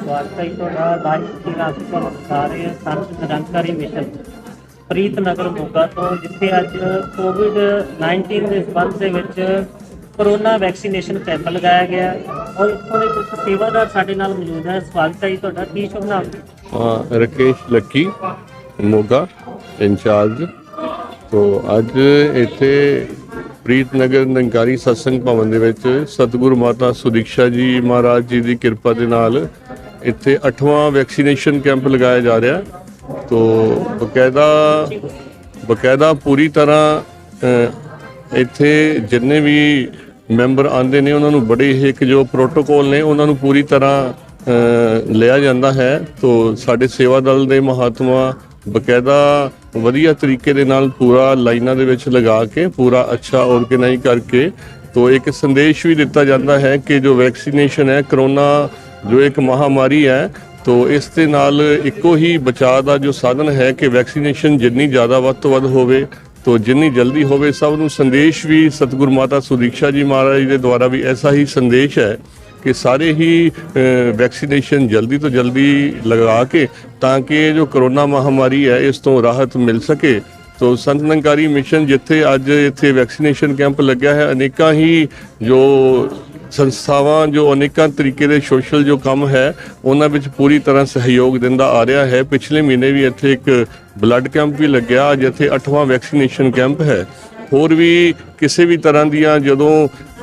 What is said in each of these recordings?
स्वागत है ਤੁਹਾਡਾ ਲਾਈਵ ਦੀ ਰਾਤ ਤੁਹਾਨੂੰ ਦਿਖਾ ਰਹੇ ਹਾਂ ਸੰਤ ਨਿਰੰਕਾਰੀ ਮਿਸ਼ਨ ਪ੍ਰੀਤ ਨਗਰ ਮੋਗਾ ਤੋਂ, ਜਿੱਥੇ ਅੱਜ ਕੋਵਿਡ-19 ਦੇ ਸੰਬੰਧ ਦੇ ਵਿੱਚ ਕੋਰੋਨਾ ਵੈਕਸੀਨੇਸ਼ਨ ਕੈਂਪ ਲਗਾਇਆ ਗਿਆ ਔਰ ਇੱਥੋਂ ਦੇ ਕੁਝ ਸੇਵਾਦਾਰ ਸਾਡੇ ਨਾਲ ਮੌਜੂਦ ਹੈ। ਸਵਾਗਤ ਹੈ ਜੀ ਤੁਹਾਡਾ। ਕੀ ਸ਼ੁਭ ਨਾਮ? राकेश लक्की मोगा इंचार्ज। तो अज इत्थे प्रीतनगर निरंकारी सत्संग भवन दे विच सतगुरु माता सुदीक्षा जी महाराज जी की कृपा दे नाल इत्थे 8वां वैक्सीनेशन कैंप लगाया जा रहा। तो बकायदा पूरी तरह इत्थे जिन्ने भी मैंबर आते ने उन्होंने बड़े एक जो प्रोटोकॉल ने उन्होंने पूरी तरह लिया जाता है। तो साडे सेवा दल दे महात्मा बकायदा वधिया तरीके दे नाल पूरा लाइनां दे विच लगा के पूरा अच्छा ऑर्गेनाइज करके तो एक संदेश भी दिता जाता है कि जो वैक्सीनेशन है कोरोना जो एक महामारी है तो इस दे नाल इक्को ही बचाव का जो साधन है कि वैक्सीनेशन जिन्नी ज़्यादा वध तो वध होवे तो जिन्नी जल्दी होवे। सब नूं संदेश भी सतगुरु माता सुदीक्षा जी महाराज के द्वारा भी ऐसा ही संदेश है कि सारे ही वैक्सीनेशन जल्दी तो जल्दी लगा के ताकि जो कोरोना महामारी है इस तो राहत मिल सके। तो संत निरंकारी मिशन जिथे अज इत्थे वैक्सीनेशन कैंप लग्या है, अनेकां ही जो संस्थावां जो अनेकां तरीके दे सोशल जो काम है उन्हां विच पूरी तरह सहयोग दिंदा आ रहा है। पिछले महीने भी इत्थे एक ब्लड कैंप भी लग्या जिथे 8वां वैक्सीनेशन कैंप है। होर भी किसी भी तरह दियां जदों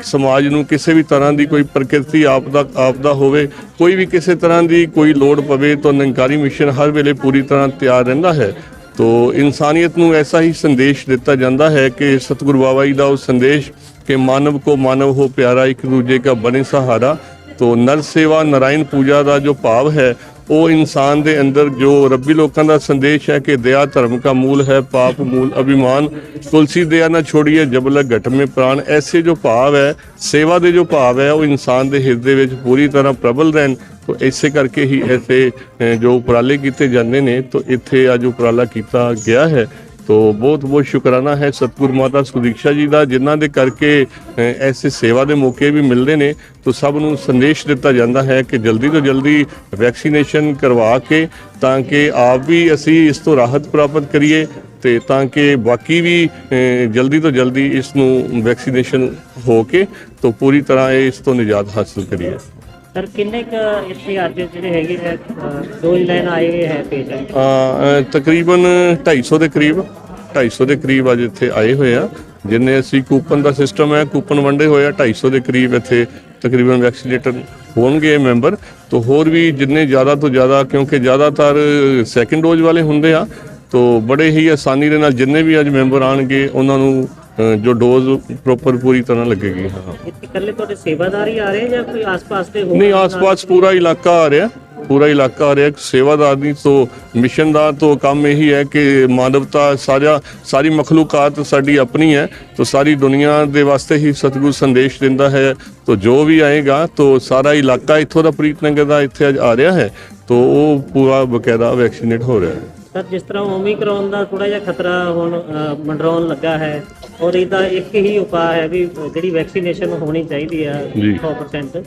समाज नूं किसी भी तरह की कोई प्रकृति आपदा होवे, कोई भी किसी तरह की कोई लोड़ पवे तो निरंकारी मिशन हर वेले पूरी तरह तैयार रहिंदा है। तो इंसानियत नूं ऐसा ही संदेश दिता जाता है कि सतगुरु बाबा जी का वो संदेश कि मानव को मानव हो प्यारा, एक दूजे का बने सहारा। तो नर सेवा नारायण पूजा का जो भाव है वो इंसान के अंदर जो रब्बी लोगों का संदेश है कि दया धर्म का मूल है, पाप मूल अभिमान, तुलसी दया न छोड़िए जब लग घट में प्राण। ऐसे जो भाव है सेवा के जो भाव है वो इंसान के हृदय में पूरी तरह प्रबल रहन। तो इसे करके ही ऐसे जो उपराले किए जाते हैं तो इत्थे अज उपराला किया गया है। तो बहुत बहुत शुकराना है सतगुरु माता सुदीक्षा जी का जिन्हां दे करके ऐसे सेवा के मौके भी मिलते हैं। तो सब नूं संदेश दिता जाता है कि जल्दी तो जल्दी वैक्सीनेशन करवा के ताकि आप भी असी इस तो राहत प्राप्त करिए ते ताकि बाकी भी जल्दी तो जल्दी इस नूं वैक्सीनेशन हो के तो पूरी तरह इस तो निजात हासिल करिए। सर किन्ने इत्थे अज जिहड़े हैगे है डोज लैन आए हुए है पेशेंट? तकरीबन 250 के करीब 250 के करीब अज इत्थे आए हुए हैं। जिन्हें असी कूपन का सिस्टम है कूपन वंडे हुए 250 के करीब इत्थे तकरीबन वैक्सीनेटर होणगे मैंबर। तो होर भी जिन्ने ज़्यादा तो ज़्यादा क्योंकि ज़्यादातर सैकेंड डोज वाले होंदे आ तो बड़े ही आसानी दे नाल जिन्ने भी अज मैंबर आएंगे उन्होंने जो डोज प्रॉपर पूरी तरह लगेगी। हाँ इकल्ले तुहाडे सेवादार ही आ रहे हैं या कोई आस-पास दे होर? नहीं, आस-पास पूरा इलाका आ रहा, पूरा इलाका आ रहा है। सेवादार दी तो मिशन का तो काम यही है कि मानवता सारी मखलूकात साड़ी अपनी है तो सारी दुनिया के वास्ते ही सतगुरु संदेश दिंदा है। तो जो भी आएगा तो सारा इलाका इत्थों का प्रीतनगर का इत्थे आ रहा है तो वो पूरा बकायदा वैक्सीनेट हो रहा है। सर जिस तरह ओमिक्रॉन का थोड़ा जिहा खतरा हुण मंडराउण लगा है और इसका एक ही उपाय है भी जिहड़ी वैक्सीनेशन होनी चाहिए है 100%।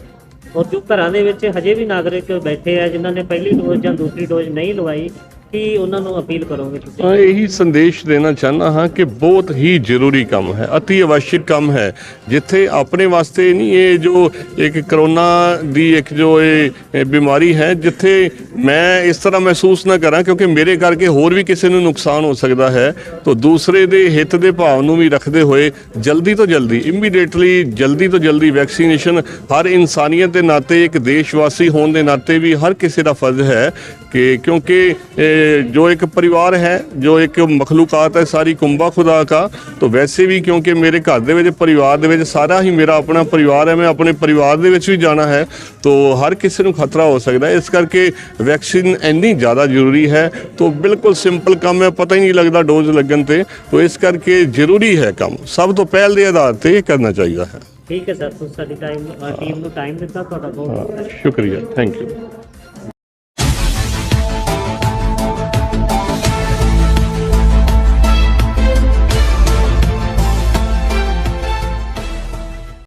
और जो घरां दे विच हजे भी नागरिक बैठे हैं जिन्होंने पहली डोज या दूसरी डोज नहीं लवाई की उन्होंने अपील करोगे? यही संदेश देना चाहना हाँ कि बहुत ही जरूरी काम है, अति आवश्यक काम है। जिथे अपने वास्ते नहीं ये जो एक कोरोना दी एक जो ये बीमारी है जिथे मैं इस तरह महसूस ना करा क्योंकि मेरे करके होर भी किसी को नुकसान हो सकता है तो दूसरे दे हित दे भाव नूं भी रखते हुए जल्दी तो जल्दी इमीडिएटली जल्दी तो जल्दी वैक्सीनेशन हर इंसानियत के नाते एक देशवासी होने के नाते भी हर किसी का फर्ज है कि क्योंकि जो एक परिवार है जो एक मखलूकात है सारी कुंभा खुदा का। तो वैसे भी क्योंकि मेरे घर दे विच परिवार दे विच सारा ही मेरा अपना परिवार है, मैं अपने परिवार दे विच भी जाना है तो हर किसी को खतरा हो सकता है। इस करके वैक्सीन इन्नी ज़्यादा जरूरी है। तो बिल्कुल सिंपल काम है, पता ही नहीं लगता डोज लगन ते। तो इस करके जरूरी है काम सब तो पहल के आधार पर करना चाहिए है। ठीक है सर, तुसीं साडी टीम नूं टाइम दिता, तुहाडा बहुत शुक्रिया, थैंक यू।